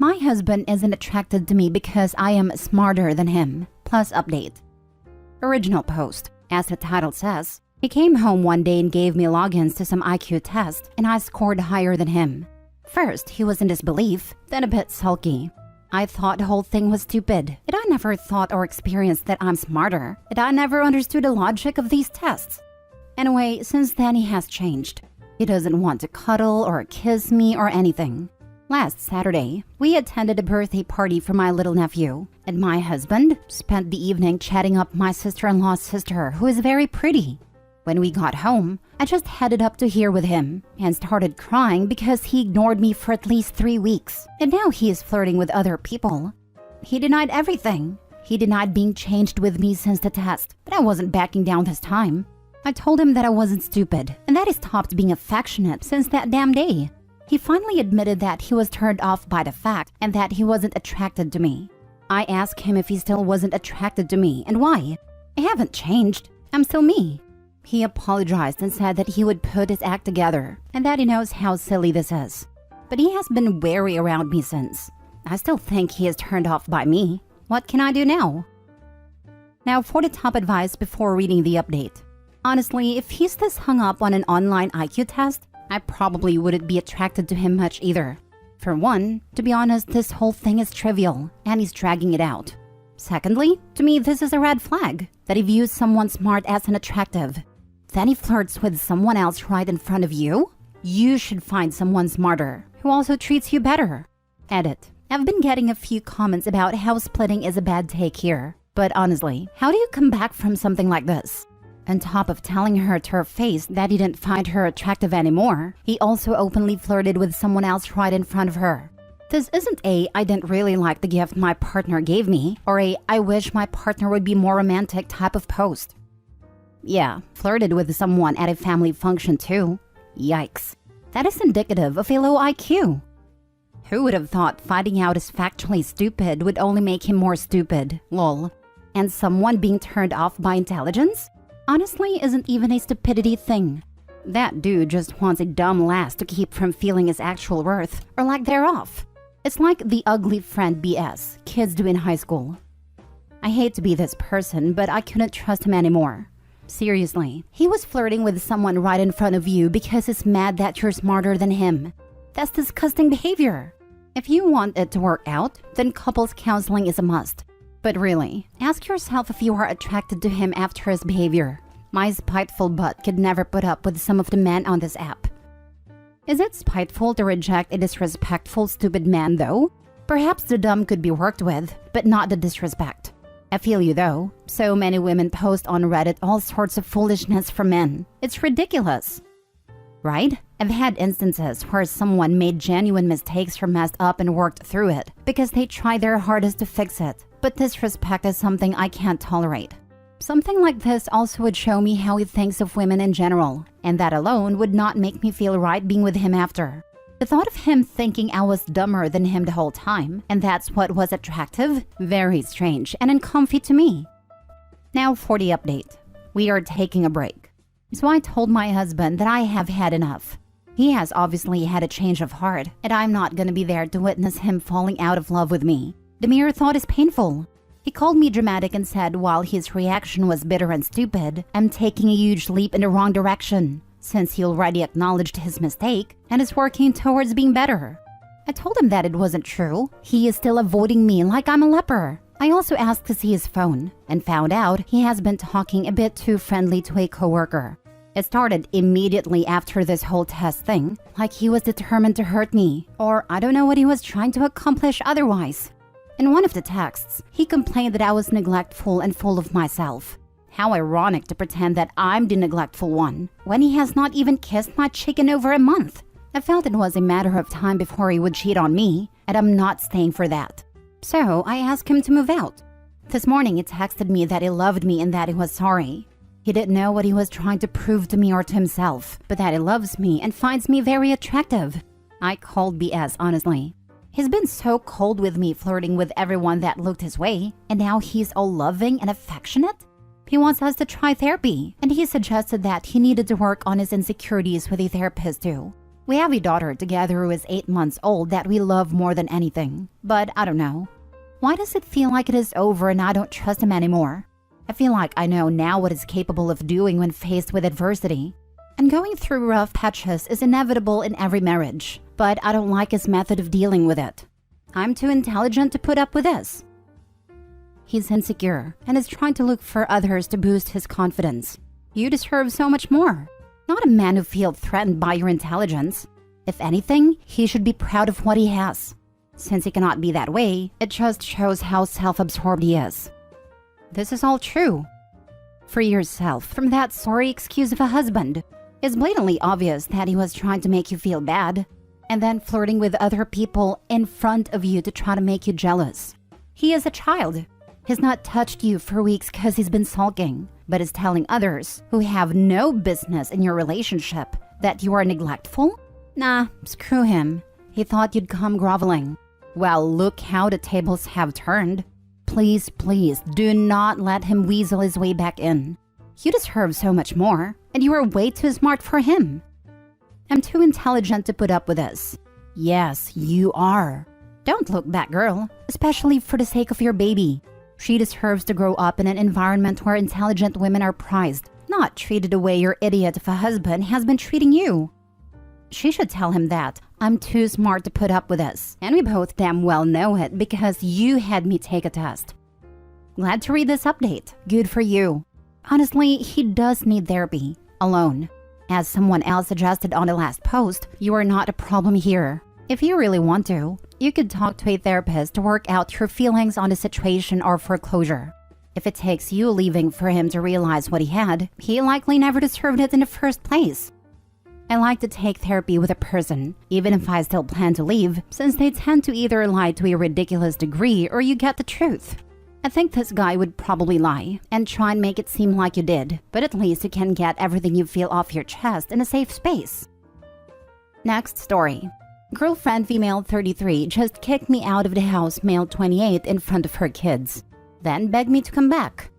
My husband isn't attracted to me because I am smarter than him. Plus update. Original post. As the title says, he came home one day and gave me logins to some IQ test, and I scored higher than him. First, he was in disbelief, then a bit sulky. I thought the whole thing was stupid, and I never thought or experienced that I'm smarter, and I never understood the logic of these tests. Anyway, since then he has changed. He doesn't want to cuddle or kiss me or anything. Last Saturday, we attended a birthday party for my little nephew, and my husband spent the evening chatting up my sister-in-law's sister, who is very pretty. When we got home, I just headed up to here with him and started crying because he ignored me for at least 3 weeks, and now he is flirting with other people. He denied everything. He denied being changed with me since the test, but I wasn't backing down this time. I told him that I wasn't stupid and that he stopped being affectionate since that damn day. He finally admitted that he was turned off by the fact and that he wasn't attracted to me. I asked him if he still wasn't attracted to me and why. I haven't changed. I'm still me. He apologized and said that he would put his act together and that he knows how silly this is. But he has been wary around me since. I still think he is turned off by me. What can I do now? Now for the top advice before reading the update. Honestly, if he's this hung up on an online IQ test, I probably wouldn't be attracted to him much either. For one, to be honest, this whole thing is trivial and he's dragging it out. Secondly, to me this is a red flag that he views someone smart as an attractive. Then he flirts with someone else right in front of you? You should find someone smarter, who also treats you better. Edit. I've been getting a few comments about how splitting is a bad take here. But honestly, how do you come back from something like this? On top of telling her to her face that he didn't find her attractive anymore, he also openly flirted with someone else right in front of her. This isn't a "I didn't really like the gift my partner gave me" or a "I wish my partner would be more romantic" type of post. Yeah, flirted with someone at a family function too. Yikes. That is indicative of a low IQ. Who would have thought finding out is factually stupid would only make him more stupid, lol. And someone being turned off by intelligence? Honestly, isn't even a stupidity thing. That dude just wants a dumb lass to keep from feeling his actual worth, or lack thereof. It's like the ugly friend BS kids do in high school. I hate to be this person, but I couldn't trust him anymore. Seriously, he was flirting with someone right in front of you because he's mad that you're smarter than him. That's disgusting behavior. If you want it to work out, then couples counseling is a must. But really, ask yourself if you are attracted to him after his behavior. My spiteful butt could never put up with some of the men on this app. Is it spiteful to reject a disrespectful, stupid man though? Perhaps the dumb could be worked with, but not the disrespect. I feel you though. So many women post on Reddit all sorts of foolishness from men. It's ridiculous. Right? I've had instances where someone made genuine mistakes or messed up and worked through it because they tried their hardest to fix it. But disrespect is something I can't tolerate. Something like this also would show me how he thinks of women in general, and that alone would not make me feel right being with him after. The thought of him thinking I was dumber than him the whole time, and that's what was attractive, very strange and uncomfy to me. Now for the update. We are taking a break. So I told my husband that I have had enough. He has obviously had a change of heart, and I'm not gonna be there to witness him falling out of love with me. The mere thought is painful. He called me dramatic and said while his reaction was bitter and stupid, I'm taking a huge leap in the wrong direction, since he already acknowledged his mistake and is working towards being better. I told him that it wasn't true. He is still avoiding me like I'm a leper. I also asked to see his phone and found out he has been talking a bit too friendly to a coworker. It started immediately after this whole test thing, like he was determined to hurt me, or I don't know what he was trying to accomplish otherwise. In one of the texts, he complained that I was neglectful and full of myself. How ironic to pretend that I'm the neglectful one, when he has not even kissed my cheek in over a month. I felt it was a matter of time before he would cheat on me, and I'm not staying for that. So I asked him to move out. This morning he texted me that he loved me and that he was sorry. He didn't know what he was trying to prove to me or to himself, but that he loves me and finds me very attractive. I called BS, honestly. He's been so cold with me, flirting with everyone that looked his way, and now he's all loving and affectionate? He wants us to try therapy, and he suggested that he needed to work on his insecurities with a therapist too. We have a daughter together who is 8 months old that we love more than anything. But I don't know. Why does it feel like it is over and I don't trust him anymore? I feel like I know now what he's capable of doing when faced with adversity. And going through rough patches is inevitable in every marriage, but I don't like his method of dealing with it. I'm too intelligent to put up with this. He's insecure and is trying to look for others to boost his confidence. You deserve so much more. Not a man who feels threatened by your intelligence. If anything, he should be proud of what he has. Since he cannot be that way, it just shows how self-absorbed he is. This is all true. Free yourself from that sorry excuse of a husband. It's blatantly obvious that he was trying to make you feel bad, and then flirting with other people in front of you to try to make you jealous. He is a child. He's not touched you for weeks because he's been sulking, but is telling others who have no business in your relationship that you are neglectful? Nah, screw him. He thought you'd come groveling. Well, look how the tables have turned. Please, please, do not let him weasel his way back in. You deserve so much more, and you are way too smart for him. I'm too intelligent to put up with this. Yes, you are. Don't look back, girl, especially for the sake of your baby. She deserves to grow up in an environment where intelligent women are prized, not treated the way your idiot of a husband has been treating you. She should tell him that I'm too smart to put up with this, and we both damn well know it because you had me take a test. Glad to read this update. Good for you. Honestly, he does need therapy. Alone. As someone else suggested on the last post, you are not a problem here. If you really want to, you could talk to a therapist to work out your feelings on the situation or for closure. If it takes you leaving for him to realize what he had, he likely never deserved it in the first place. I like to take therapy with a person, even if I still plan to leave, since they tend to either lie to a ridiculous degree or you get the truth. I think this guy would probably lie and try and make it seem like you did, but at least you can get everything you feel off your chest in a safe space. Next story. Girlfriend female 33 just kicked me out of the house male 28 in front of her kids, then begged me to come back.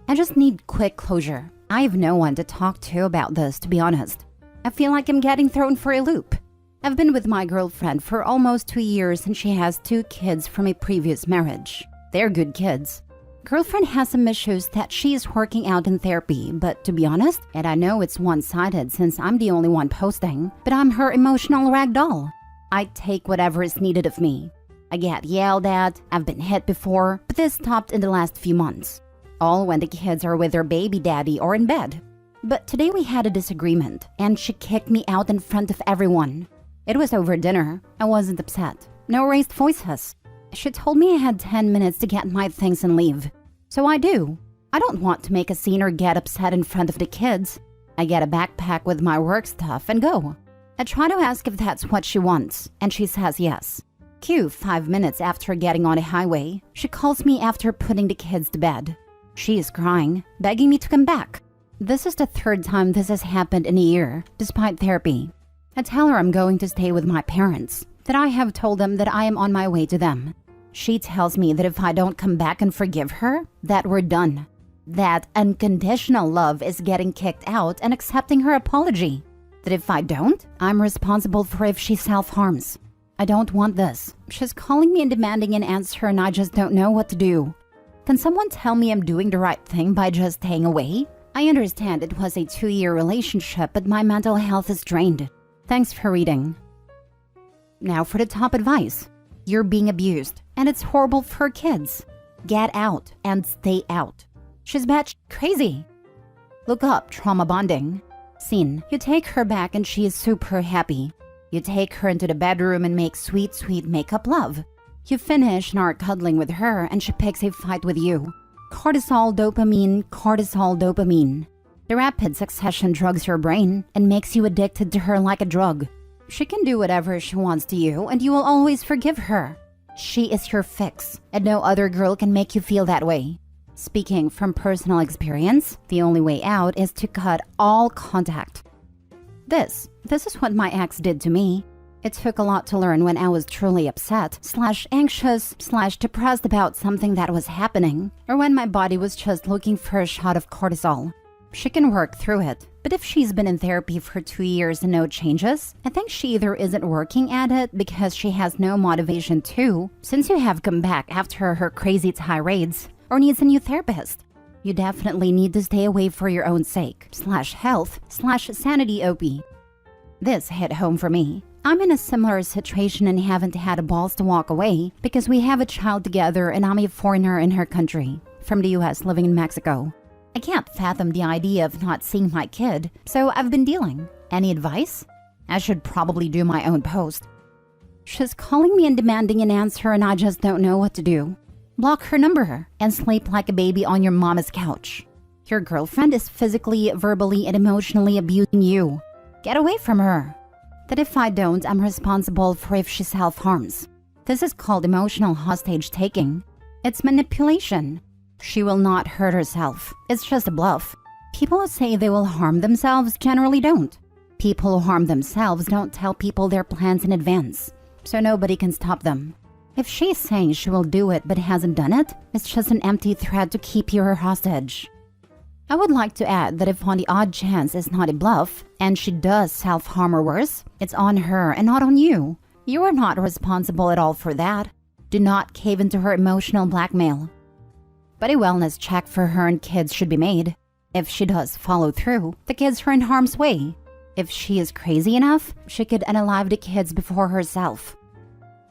I just need quick closure. I have no one to talk to about this, to be honest. I feel like I'm getting thrown for a loop. I've been with my girlfriend for almost 2 years and she has 2 kids from a previous marriage. They're good kids. Girlfriend has some issues that she is working out in therapy, but to be honest, and I know it's one-sided since I'm the only one posting, but I'm her emotional ragdoll. I take whatever is needed of me. I get yelled at, I've been hit before, but this stopped in the last few months. All when the kids are with their baby daddy or in bed. But today we had a disagreement, and she kicked me out in front of everyone. It was over dinner. I wasn't upset. No raised voices. She told me I had 10 minutes to get my things and leave. So I do. I don't want to make a scene or get upset in front of the kids. I get a backpack with my work stuff and go. I try to ask if that's what she wants, and she says yes. Cue 5 minutes after getting on a highway, she calls me after putting the kids to bed. She is crying, begging me to come back. This is the 3rd time this has happened in a year, despite therapy. I tell her I'm going to stay with my parents, that I have told them that I am on my way to them. She tells me that if I don't come back and forgive her, that we're done. That unconditional love is getting kicked out and accepting her apology. That if I don't, I'm responsible for if she self-harms. I don't want this. She's calling me and demanding an answer and I just don't know what to do. Can someone tell me I'm doing the right thing by just staying away? I understand it was a 2-year relationship, but my mental health is drained. Thanks for reading. Now for the top advice. You're being abused, and it's horrible for kids. Get out and stay out. She's batshit crazy. Look up trauma bonding. Scene. You take her back and she is super happy. You take her into the bedroom and make sweet, sweet makeup love. You finish and are cuddling with her and she picks a fight with you. Cortisol, dopamine, cortisol, dopamine. The rapid succession drugs your brain and makes you addicted to her like a drug. She can do whatever she wants to you and you will always forgive her. She is your fix, and no other girl can make you feel that way. Speaking from personal experience, the only way out is to cut all contact. This is what my ex did to me. It took a lot to learn when I was truly upset, /anxious, /depressed about something that was happening, or when my body was just looking for a shot of cortisol. She can work through it, But if she's been in therapy for 2 years and no changes, I think she either isn't working at it because she has no motivation to, since you have come back after her crazy tirades, or needs a new therapist. You definitely need to stay away for your own sake, /health/sanity OP. This hit home for me. I'm in a similar situation and haven't had the balls to walk away because we have a child together and I'm a foreigner in her country, from the US living in Mexico. I can't fathom the idea of not seeing my kid, so I've been dealing. Any advice? I should probably do my own post. She's calling me and demanding an answer and I just don't know what to do. Block her number and sleep like a baby on your mama's couch. Your girlfriend is physically, verbally, and emotionally abusing you. Get away from her. That if I don't, I'm responsible for if she self-harms. This is called emotional hostage taking. It's manipulation. She will not hurt herself. It's just a bluff. People who say they will harm themselves generally don't. People who harm themselves don't tell people their plans in advance, so nobody can stop them. If she's saying she will do it but hasn't done it, it's just an empty threat to keep you her hostage. I would like to add that if on the odd chance it's not a bluff, and she does self-harm or worse, it's on her and not on you. You are not responsible at all for that. Do not cave into her emotional blackmail. But a wellness check for her and kids should be made. If she does follow through, the kids are in harm's way. If she is crazy enough, she could unalive the kids before herself.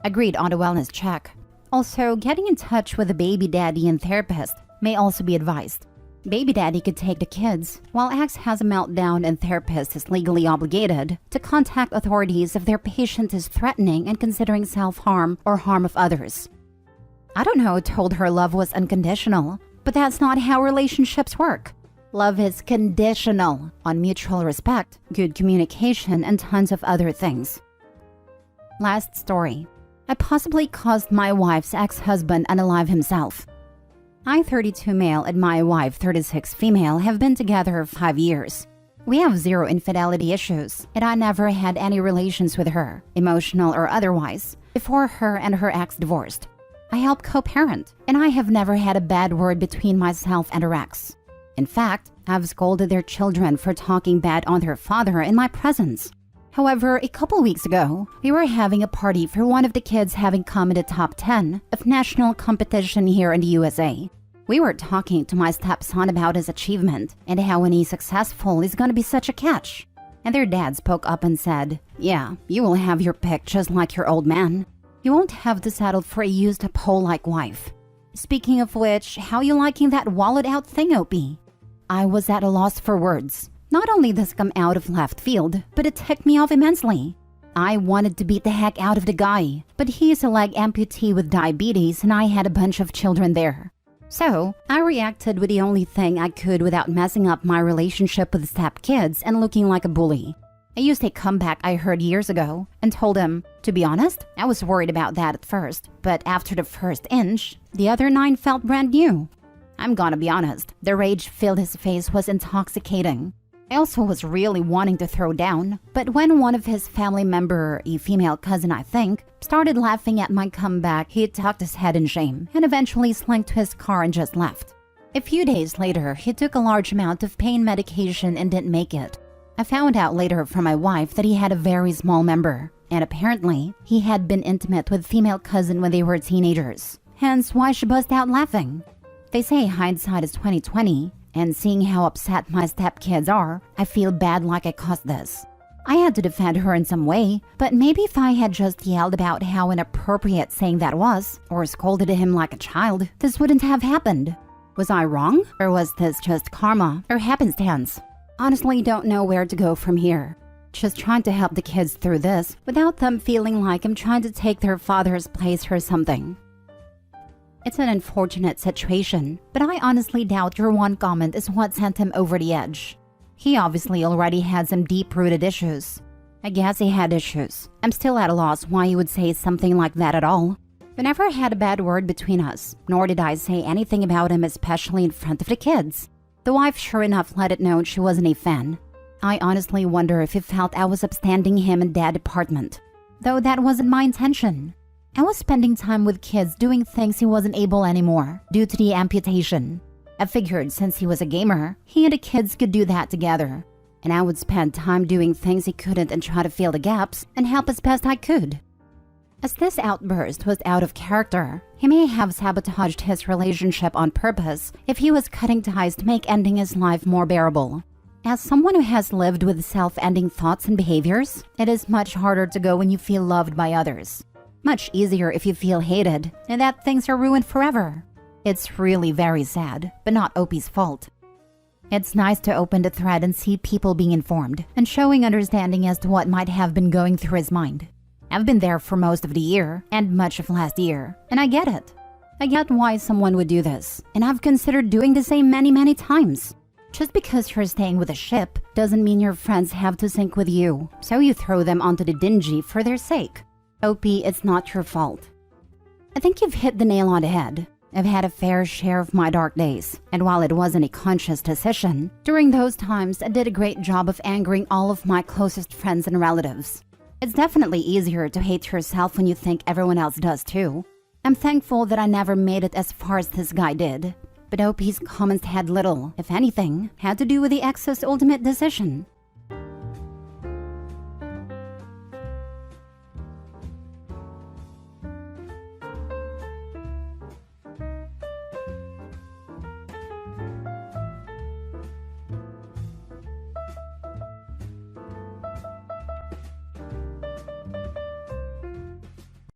Agreed on a wellness check. Also, getting in touch with a baby daddy and therapist may also be advised. Baby daddy could take the kids, while ex has a meltdown and therapist is legally obligated to contact authorities if their patient is threatening and considering self-harm or harm of others. I don't know who told her love was unconditional, but that's not how relationships work. Love is conditional on mutual respect, good communication, and tons of other things. Last story. I possibly caused my wife's ex-husband unalive himself. I, 32 male, and my wife, 36 female, have been together 5 years. We have 0 infidelity issues, and I never had any relations with her, emotional or otherwise, before her and her ex divorced. I help co-parent, and I have never had a bad word between myself and her ex. In fact, I've scolded their children for talking bad on their father in my presence. However, a couple weeks ago, we were having a party for one of the kids having come in the top 10 of national competition here in the USA. We were talking to my stepson about his achievement and how when he's successful, he's gonna be such a catch. And their dad spoke up and said, "Yeah, you will have your pick just like your old man. You won't have to settle for a used-up hoe-like wife. Speaking of which, how you liking that wallowed-out thing, Opie?" I was at a loss for words. Not only does this come out of left field, but it ticked me off immensely. I wanted to beat the heck out of the guy, but he is a leg amputee with diabetes and I had a bunch of children there. So, I reacted with the only thing I could without messing up my relationship with stepkids and looking like a bully. I used a comeback I heard years ago and told him, to be honest, I was worried about that at first, but after the first inch, the other 9 felt brand new. I'm gonna be honest, the rage filled his face was intoxicating. I also was really wanting to throw down, but when one of his family member, a female cousin I think, started laughing at my comeback, he tucked his head in shame and eventually slinked to his car and just left. A few days later, he took a large amount of pain medication and didn't make it. I found out later from my wife that he had a very small member, and apparently, he had been intimate with female cousin when they were teenagers, hence why she burst out laughing. They say hindsight is 20/20, and seeing how upset my stepkids are, I feel bad like I caused this. I had to defend her in some way, but maybe if I had just yelled about how inappropriate saying that was, or scolded him like a child, this wouldn't have happened. Was I wrong? Or was this just karma or happenstance? Honestly, don't know where to go from here. Just trying to help the kids through this without them feeling like I'm trying to take their father's place or something. It's an unfortunate situation, but I honestly doubt your one comment is what sent him over the edge. He obviously already had some deep-rooted issues. I guess he had issues. I'm still at a loss why he would say something like that at all. We never had a bad word between us, nor did I say anything about him, especially in front of the kids. The wife sure enough let it know she wasn't a fan. I honestly wonder if he felt I was upstanding him in that department. Though that wasn't my intention. I was spending time with kids doing things he wasn't able anymore due to the amputation. I figured since he was a gamer, he and the kids could do that together. and I would spend time doing things he couldn't and try to fill the gaps and help as best I could. As this outburst was out of character, he may have sabotaged his relationship on purpose if he was cutting ties to make ending his life more bearable. As someone who has lived with self-ending thoughts and behaviors, it is much harder to go when you feel loved by others. Much easier if you feel hated and that things are ruined forever. It's really very sad, but not OP's fault. It's nice to open the thread and see people being informed and showing understanding as to what might have been going through his mind. I've been there for most of the year and much of last year, and I get it. I get why someone would do this, and I've considered doing the same many times. Just because you're staying with a ship doesn't mean your friends have to sink with you, so you throw them onto the dingy for their sake. OP, it's not your fault. I think you've hit the nail on the head. I've had a fair share of my dark days, and while it wasn't a conscious decision, during those times I did a great job of angering all of my closest friends and relatives. It's definitely easier to hate yourself when you think everyone else does too. I'm thankful that I never made it as far as this guy did. But OP's comments had little, if anything, had to do with the ex's ultimate decision.